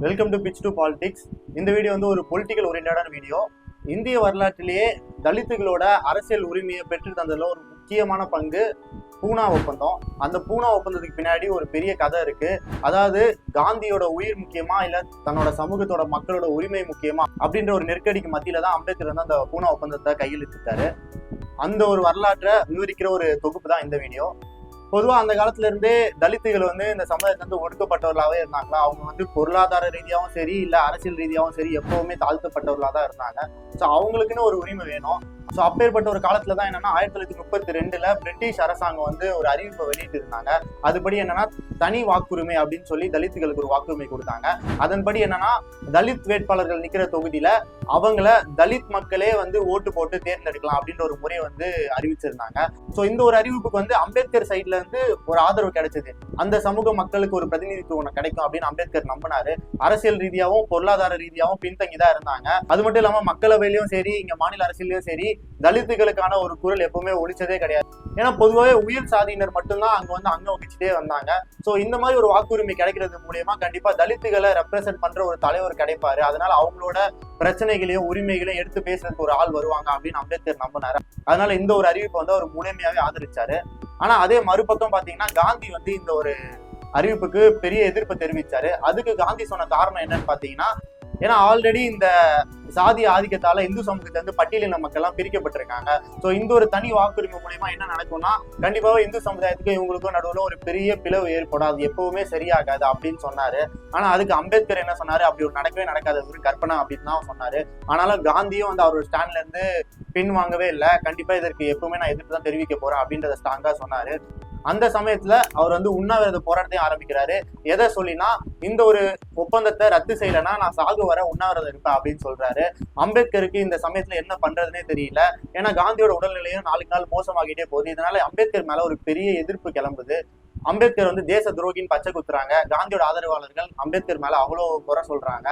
Welcome to pitch to politics. இந்த video வந்து ஒரு பொலிட்டிக்கல் ஓரியன்டான வீடியோ. இந்திய வரலாற்றிலேயே தலித்துகளோட அரசியல் உரிமையை பெற்று தந்ததுல ஒரு முக்கியமான பங்கு பூனா ஒப்பந்தம். அந்த பூனா ஒப்பந்தத்துக்கு பின்னாடி ஒரு பெரிய கதை இருக்கு. அதாவது காந்தியோட உயிர் முக்கியமா இல்ல தன்னோட சமூகத்தோட மக்களோட உரிமை முக்கியமா அப்படின்ற ஒரு நெருக்கடிக்கு மத்தியில தான் அம்பேத்கர் வந்து அந்த பூனா ஒப்பந்தத்தை கையெழுத்திட்டாரு. அந்த ஒரு வரலாற்றை விவரிக்கிற ஒரு தொகுப்பு தான் இந்த வீடியோ. பொதுவா அந்த காலத்துல இருந்தே தலித்துகள் வந்து இந்த சமுதாயத்துல இருந்து ஒடுக்கப்பட்டவர்களாவே இருந்தாங்களா. அவங்க வந்து பொருளாதார ரீதியாகவும் சரி இல்ல அரசியல் ரீதியாகவும் சரி எப்பவுமே தாழ்த்தப்பட்டவர்களா தான் இருந்தாங்க. ஸோ அவங்களுக்குன்னு ஒரு உரிமை வேணும். ஸோ அப்பேற்பட்ட ஒரு காலத்துல தான் என்னன்னா 1932 பிரிட்டிஷ் அரசாங்கம் வந்து ஒரு அறிவிப்பை வெளியிட்டு இருந்தாங்க. அதுபடி என்னன்னா தனி வாக்குரிமை அப்படின்னு சொல்லி தலித்துகளுக்கு ஒரு வாக்குரிமை கொடுத்தாங்க. அதன்படி என்னன்னா தலித் வேட்பாளர்கள் நிக்கிற தொகுதியில அவங்கள தலித் மக்களே வந்து ஓட்டு போட்டு தேர்ந்தெடுக்கலாம் அப்படின்ற ஒரு முறையை வந்து அறிவிச்சிருந்தாங்க. ஸோ இந்த ஒரு அறிவிப்புக்கு வந்து அம்பேத்கர் சைட்ல இருந்து ஒரு ஆதரவு கிடைச்சது. அந்த சமூக மக்களுக்கு ஒரு பிரதிநிதித்துவம் கிடைக்கும் அப்படின்னு அம்பேத்கர் நம்பினாரு. அரசியல் ரீதியாகவும் பொருளாதார ரீதியாகவும் பின்தங்கிதான் இருந்தாங்க. அது மட்டும் இல்லாம மக்களவையிலயும் சரி இங்க மாநில அரசியலையும் சரி தலித்துகளுக்கான ஒரு குரல் எப்பவுமே ஒழிச்சதே கிடையாது. ஏன்னா பொதுவாகவே உயர் சாதியினர் மட்டும்தான் அங்க வந்து அங்க வகிச்சுட்டே வந்தாங்க. ஸோ இந்த மாதிரி ஒரு வாக்குரிமை கிடைக்கிறது மூலியமா கண்டிப்பா தலித்துகளை ரெப்ரசென்ட் பண்ற ஒரு தலைவர் கிடைப்பாரு. அதனால அவங்களோட பிரச்சனைகளையும் உரிமைகளையும் எடுத்து பேசுறதுக்கு ஒரு ஆள் வருவாங்க அப்படின்னு அம்பேத்கர் நம்பினாரு. அதனால இந்த ஒரு அறிவிப்பை வந்து அவர் முழுமையாவே ஆதரிச்சாரு. ஆனா அதே மறுபக்கம் பாத்தீங்கன்னா காந்தி வந்து இந்த ஒரு அறிவிப்புக்கு பெரிய எதிர்ப்பு தெரிவிச்சாரு. அதுக்கு காந்தி சொன்ன காரணம் என்னன்னு பாத்தீங்கன்னா, ஏன்னா ஆல்ரெடி இந்த சாதி ஆதிக்கத்தால இந்து சமூகத்தை வந்து பட்டியலின மக்கள் எல்லாம் பிரிக்கப்பட்டிருக்காங்க. ஸோ இந்த ஒரு தனி வாக்குரிமை மூலயமா என்ன நடக்கும்னா கண்டிப்பாக இந்து சமுதாயத்துக்கும் இவங்களுக்கும் நடுவில் ஒரு பெரிய பிளவு ஏற்படும். அது எப்பவுமே சரியாகாது அப்படின்னு சொன்னாரு. ஆனா அதுக்கு அம்பேத்கர் என்ன சொன்னாரு, அப்படி ஒரு நடக்கவே நடக்காது, ஒரு கற்பனை அப்படின்னு தான் சொன்னாரு. ஆனாலும் காந்தியும் வந்து அவரோட ஸ்டாண்ட்ல இருந்து பின் வாங்கவே இல்லை. கண்டிப்பா இதற்கு எப்பவுமே நான் எதிர்ப்பு தான் தெரிவிக்க போறேன் அப்படின்றத ஸ்ட்ராங்கா சொன்னாரு. அந்த சமயத்துல அவர் வந்து உண்ணாவிரத போராட்டத்தையும் ஆரம்பிக்கிறாரு. எதை சொல்லினா இந்த ஒரு ஒப்பந்தத்தை ரத்து செய்யலைன்னா நான் சாகு வர உண்ணாவிரதம் இருப்பேன் அப்படின்னு சொல்றாரு. அம்பேத்கருக்கு இந்த சமயத்துல என்ன பண்றதுன்னே தெரியல. ஏன்னா காந்தியோட உடல்நிலையும் நாளுக்கு நாள் மோசமாகிட்டே போகுது. இதனால அம்பேத்கர் மேல ஒரு பெரிய எதிர்ப்பு கிளம்புது. அம்பேத்கர் வந்து தேச துரோகின்னு பச்சை குத்துறாங்க. காந்தியோட ஆதரவாளர்கள் அம்பேத்கர் மேல அவ்வளவு குறை சொல்றாங்க.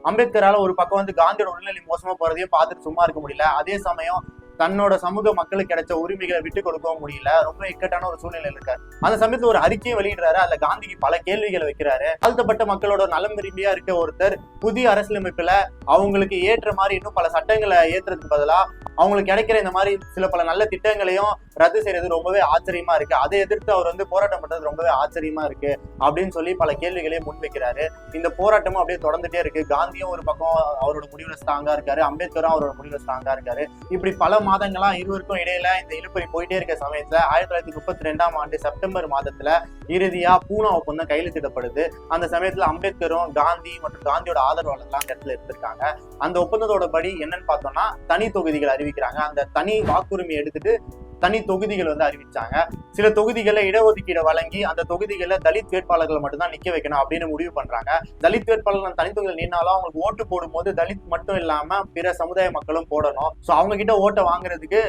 அம்பேத்கரால ஒரு பக்கம் வந்து காந்தியோட உடல்நிலை மோசமா போறதையும் பார்த்துட்டு சும்மா இருக்க முடியல. அதே சமயம் தன்னோட சமூக மக்களுக்கு கிடைச்ச உரிமைகளை விட்டு கொடுக்கவும் முடியல. ரொம்ப இக்கட்டான ஒரு சூழ்நிலை இருக்காரு. அந்த சமயத்துல ஒரு அறிக்கையை வெளியிடுறாரு. அதுல காந்திக்கு பல கேள்விகளை வைக்கிறாரு. தாழ்த்தப்பட்ட மக்களோட நலம் விரும்பியா இருக்க ஒருத்தர் புதிய அரசியலமைப்புல அவங்களுக்கு ஏற்ற மாதிரி இன்னும் பல சட்டங்களை ஏற்றுறதுக்கு பதிலா அவங்களுக்கு கிடைக்கிற இந்த மாதிரி பல நல்ல திட்டங்களையும் ரத்து செய்யறது ரொம்பவே ஆச்சரியமா இருக்கு. அதை எதிர்த்து அவர் வந்து போராட்டம் பண்றது ரொம்பவே ஆச்சரியமா இருக்கு அப்படின்னு சொல்லி பல கேள்விகளையும் முன்வைக்கிறாரு. இந்த போராட்டமும் அப்படியே தொடர்ந்துட்டே இருக்கு. காந்தியும் ஒரு பக்கம் அவரோட முடிவுல ஸ்ட்ராங்கா இருக்காரு, அம்பேத்கரும் அவரோட முடிவுல ஸ்ட்ராங்கா இருக்காரு. இப்படி பல மாதங்களா இருவருக்கும் இடையில இந்த இழுபறி போயிட்டே இருக்க சமயத்துல 1932 செப்டம்பர் மாதத்துல இறுதியா பூனா ஒப்பந்தம் கையெழுத்திடப்படுது. அந்த சமயத்துல அம்பேத்கரும் காந்தி மற்றும் காந்தியோட ஆதரவாளர்கள் அந்த இடத்துல இருந்திருக்காங்க. அந்த ஒப்பந்தத்தோட படி என்னன்னு பார்த்தோம்னா தனி தொகுதிகள் அறிவிக்கிறாங்க. அந்த தனி வாக்குரிமையை எடுத்துட்டு தனி தொகுதிகள் வந்து அறிவிச்சாங்க. சில தொகுதிகளை இடஒதுக்கீடு வழங்கி அந்த தொகுதிகளில் தலித் வேட்பாளர்கள் மட்டும்தான் நிக்க வைக்கணும் அப்படின்னு முடிவு பண்றாங்க. தலித் வேட்பாளர்கள் தனி தொகுதியில் நின்னாலும் அவங்களுக்கு ஓட்டு போடும் போது தலித் மட்டும் இல்லாம பிற சமுதாய மக்களும் போடணும். ஸோ அவங்க கிட்ட ஓட்டை வாங்குறதுக்கு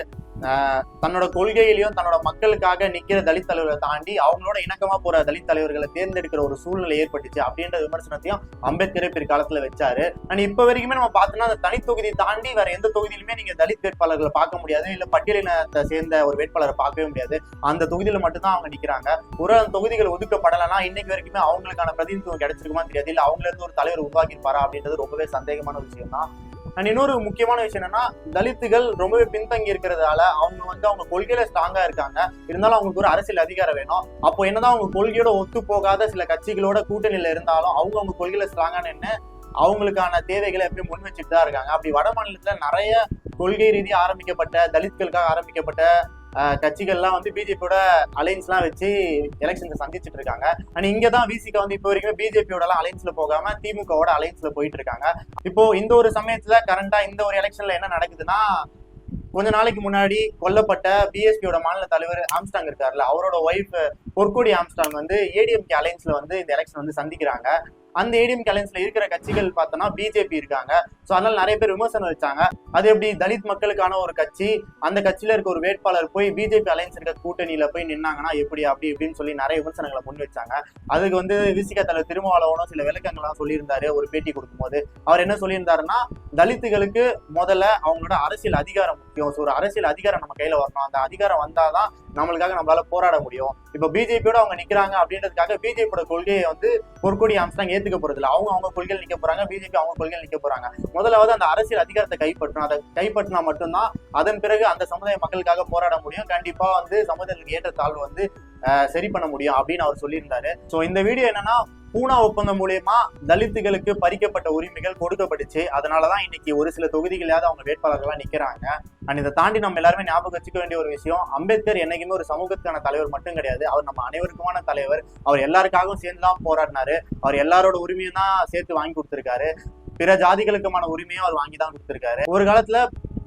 தன்னோட கொள்கையிலையும் தன்னோட மக்களுக்காக நிக்கிற தலித் தலைவர்களை தாண்டி அவங்களோட இணக்கமா போற தலித் தலைவர்களை தேர்ந்தெடுக்கிற ஒரு சூழ்நிலை ஏற்பட்டுச்சு அப்படின்ற விமர்சனத்தையும் அம்பேத்கரே பிற்காலத்துல வச்சாரு. அண்ட் இப்ப வரைக்குமே நம்ம பார்த்தோம்னா அந்த தனி தொகுதி தாண்டி வேற எந்த தொகுதியிலுமே நீங்க தலித் வேட்பாளர்களை பார்க்க முடியாது, இல்ல பட்டியலினத்தை சேர்ந்த ஒரு வேட்பாளரை பார்க்கவே முடியாது. அந்த தொகுதியில மட்டும்தான் அவங்க நிக்கிறாங்க. ஒரு தொகுதிகள் ஒதுக்கப்படலைன்னா இன்னைக்கு வரைக்குமே அவங்களுக்கான பிரதிநிதித்துவம் கிடைச்சிருக்குமா தெரியாது, இல்ல அவங்கள இருந்து ஒரு தலைவர் உருவாக்கியிருப்பாரா அப்படின்றது ரொம்பவே சந்தேகமான விஷயம் தான். அண்ட் இன்னொரு முக்கியமான விஷயம் என்னன்னா தலித்துகள் ரொம்பவே பின்தங்கி இருக்கிறதால அவங்க வந்து அவங்க கொள்கையில ஸ்ட்ராங்கா இருக்காங்க. இருந்தாலும் அவங்களுக்கு ஒரு அரசியல் அதிகாரம் வேணும். அப்போ என்னதான் அவங்க கொள்கையோட ஒத்து போகாத சில கட்சிகளோட கூட்டணியில இருந்தாலும் அவங்க கொள்கையில ஸ்ட்ராங்கான என்ன அவங்களுக்கான தேவைகளை எப்பயும் முன் வச்சுட்டு தான் இருக்காங்க. அப்படி வட மாநிலத்துல நிறைய கொள்கை ரீதியாக ஆரம்பிக்கப்பட்ட தலித்களுக்காக ஆரம்பிக்கப்பட்ட கட்சிகள்லாம் வந்து பிஜேபியோட அலைன்ஸ் எல்லாம் வச்சு எலெக்ஷன்ல சந்திச்சுட்டு இருக்காங்க. அண்ட் இங்கதான் விசிகா வந்து இப்போ வரைக்கும் பிஜேபியோட எல்லாம் அலைன்ஸ்ல போகாம திமுகவோட அலைன்ஸ்ல போயிட்டு இருக்காங்க. இப்போ இந்த ஒரு சமயத்துல கரண்டா இந்த ஒரு எலெக்ஷன்ல என்ன நடக்குதுன்னா, கொஞ்ச நாளைக்கு முன்னாடி கொல்லப்பட்ட பிஎஸ்பியோட மாநில தலைவர் ஆம்ஸ்டாங் இருக்காருல்ல, அவரோட ஒய்ஃப் பொற்கொடி ஆம்ஸ்டாங் வந்து ஏடிஎம்கே அலைன்ஸ்ல வந்து இந்த எலெக்ஷன் வந்து சந்திக்கிறாங்க. அந்த ஏடிஎம்கே அலைன்ஸ்ல இருக்கிற கட்சிகள் பார்த்தோம்னா பிஜேபி இருக்காங்க. ஸோ அதனால நிறைய பேர் விமர்சனம் வச்சாங்க. அது எப்படி தலித் மக்களுக்கான ஒரு கட்சி, அந்த கட்சியில இருக்க ஒரு வேட்பாளர் போய் பிஜேபி அலைன்ஸ் இருக்க கூட்டணியில போய் நின்னாங்கன்னா எப்படி அப்படி இப்படின்னு சொல்லி நிறைய விமர்சனங்களை முன் வச்சாங்க. அதுக்கு வந்து விசிகா தலைவர் திருமாவளவனும் சில விளக்கங்கள்லாம் சொல்லியிருந்தாரு. ஒரு பேட்டி கொடுக்கும்போது அவர் என்ன சொல்லியிருந்தாருன்னா, தலித்துகளுக்கு முதல்ல அவங்களோட அரசியல் அதிகாரம் முக்கியம். ஸோ ஒரு அரசியல் அதிகாரம் நம்ம கையில வரணும். அந்த அதிகாரம் வந்தாதான் நம்மளுக்காக நம்மளால போராட முடியும். இப்ப பிஜேபியோட அவங்க நிக்கிறாங்க அப்படின்றதுக்காக பிஜேபியோட கொள்கையை வந்து பொற்கொடி ஆம்ஸ்ட்ராங் ஏத்துக்க போறது இல்லை. அவங்க கொள்கையில் நிக்க போறாங்க, பிஜேபி அவங்க கொள்கையில் நிக்க போறாங்க. முதலாவது அந்த அரசியல் அதிகாரத்தை கைப்பற்றணும். அதை கைப்பற்றினா மட்டும்தான் அதன் பிறகு அந்த சமுதாய மக்களுக்காக போராட முடியும். கண்டிப்பா வந்து சமுதாயத்துக்கு ஏற்ற தாழ்வு வந்து சரி பண்ண முடியும் அப்படின்னு அவர் சொல்லியிருந்தாரு. ஸோ இந்த வீடியோ என்னன்னா, பூனா ஒப்பந்தம் மூலியமா தலித்துகளுக்கு பறிக்கப்பட்ட உரிமைகள் கொடுக்கப்பட்டுச்சு. அதனாலதான் இன்னைக்கு ஒரு சில தொகுதிகளாவது அவங்க வேட்பாளர்கள்லாம் நிக்கிறாங்க. அண்ட் இதை தாண்டி நம்ம எல்லாருமே ஞாபகம் வச்சுக்க வேண்டிய ஒரு விஷயம், அம்பேத்கர் என்னைக்குமே ஒரு சமூகத்துக்கான தலைவர் மட்டும் கிடையாது. அவர் நம்ம அனைவருக்குமான தலைவர். அவர் எல்லாருக்காகவும் சேர்ந்துதான் போராடினாரு. அவர் எல்லாரோட உரிமையும் தான் சேர்த்து வாங்கி கொடுத்திருக்காரு. பிற ஜாதிகளுக்குமான உரிமையும் அவர் வாங்கி தான் கொடுத்திருக்காரு. ஒரு காலத்துல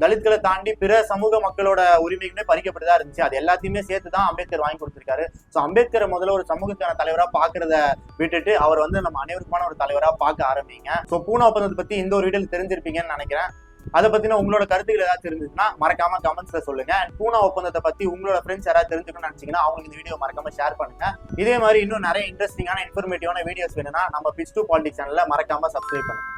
தலித்களை தாண்டி பிற சமூக மக்களோட உரிமைகளுமே பறிக்கப்பட்டுதான் இருந்துச்சு. அது எல்லாத்தையுமே சேர்த்துதான் அம்பேத்கர் வாங்கி கொடுத்திருக்காரு. ஸோ அம்பேத்கரை முதல்ல ஒரு சமூகத்துக்கான தலைவரா பாக்குறத விட்டுட்டு அவர் வந்து நம்ம அனைவருக்குமான ஒரு தலைவரா பார்க்க ஆரம்பிங்க. ஸோ பூனா ஒப்பந்தத்தை பத்தி இந்த ஒரு வீடியோல தெரிஞ்சிருப்பீங்கன்னு நினைக்கிறேன். அதை பத்தின உங்களோட கருத்துக்கள் ஏதாச்சும் இருந்துச்சுன்னா மறக்காம கமெண்ட்ஸ்ல சொல்லுங்க. அண்ட் பூனா ஒப்பந்தத்தை பத்தி உங்களோட ஃப்ரெண்ட்ஸ் யாராவது தெரிஞ்சுக்கணும்னு நினைச்சீங்கன்னா அவங்களுக்கு இந்த வீடியோ மறக்காம ஷேர் பண்ணுங்க. இதே மாதிரி இன்னும் நிறைய இன்ட்ரெஸ்டிங்கான இன்ஃபர்மேட்டிவான வீடியோஸ் வேணும்னா நம்ம Pitch to Politics சேனல்ல மறக்காம சப்ஸ்கிரைப் பண்ணுங்க.